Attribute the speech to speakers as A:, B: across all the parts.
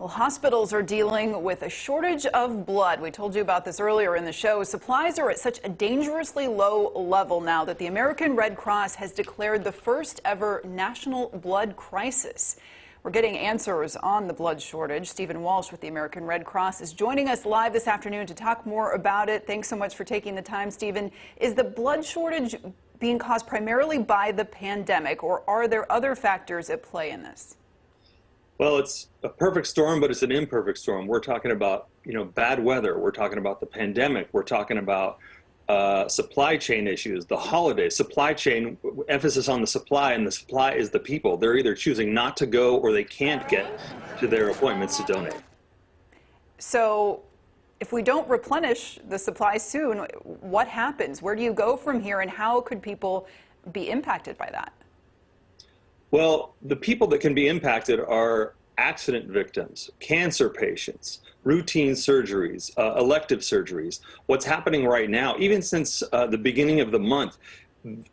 A: Well, hospitals are dealing with a shortage of blood. We told you about this earlier in the show. Supplies are at such a dangerously low level now that the American Red Cross has declared the first ever national blood crisis. We're getting answers on the blood shortage. Stephen Walsh with the American Red Cross is joining us live this afternoon to talk more about it. Thanks so much for taking the time, Stephen. Is the blood shortage being caused primarily by the pandemic, or are there other factors at play in this?
B: Well, it's a perfect storm, but it's an imperfect storm. We're talking about, bad weather. We're talking about the pandemic. We're talking about supply chain issues, the holidays, supply chain, emphasis on the supply, and the supply is the people. They're either choosing not to go or they can't get to their appointments to donate.
A: So if we don't replenish the supply soon, what happens? Where do you go from here, and how could people be impacted by that?
B: Well, the people that can be impacted are accident victims, cancer patients, routine surgeries, elective surgeries. What's happening right now, even since the beginning of the month,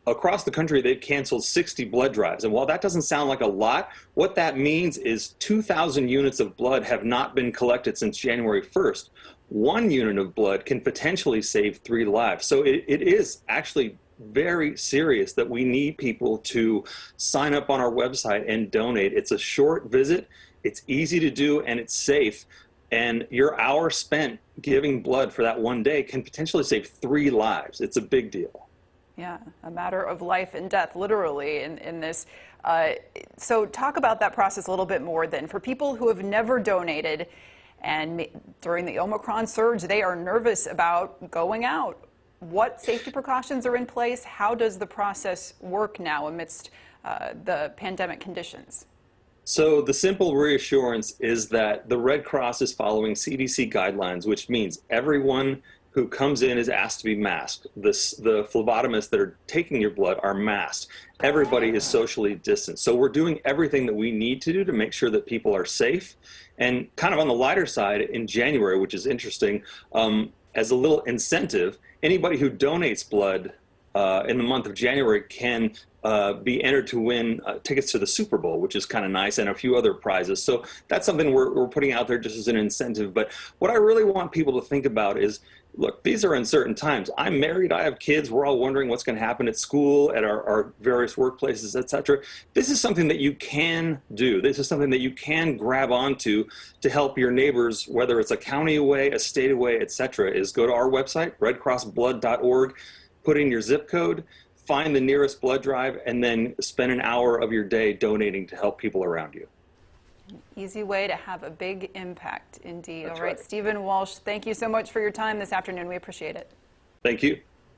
B: across the country, they've canceled 60 blood drives. And while that doesn't sound like a lot, what that means is 2,000 units of blood have not been collected since January 1st. 1 unit of blood can potentially save 3 lives. So it is actually very serious that we need people to sign up on our website and donate. It's a short visit, it's easy to do, and it's safe. And your hour spent giving blood for that one day can potentially save 3 lives. It's a big deal.
A: Yeah, a matter of life and death, literally, in this. So talk about that process a little bit more then. For people who have never donated, and during the Omicron surge, they are nervous about going out. What safety precautions are in place? How does the process work now amidst the pandemic conditions?
B: So the simple reassurance is that the Red Cross is following CDC guidelines, which means everyone who comes in is asked to be masked. The phlebotomists that are taking your blood are masked. Everybody is socially distanced. So we're doing everything that we need to do to make sure that people are safe. And kind of on the lighter side, in January, which is interesting, as a little incentive, anybody who donates blood in the month of January can be entered to win tickets to the Super Bowl, which is kind of nice, and a few other prizes. So that's something we're putting out there just as an incentive. But what I really want people to think about is, look, these are uncertain times. I'm married, I have kids, we're all wondering what's going to happen at school, at our various workplaces, etc. This is something that you can do. This is something that you can grab onto to help your neighbors, whether it's a county away, a state away, etc. Is go to our website, redcrossblood.org, put in your zip code, find the nearest blood drive, and then spend an hour of your day donating to help people around you.
A: Easy way to have a big impact, indeed.
B: That's
A: All right, Stephen Walsh, thank you so much for your time this afternoon. We appreciate it.
B: Thank you.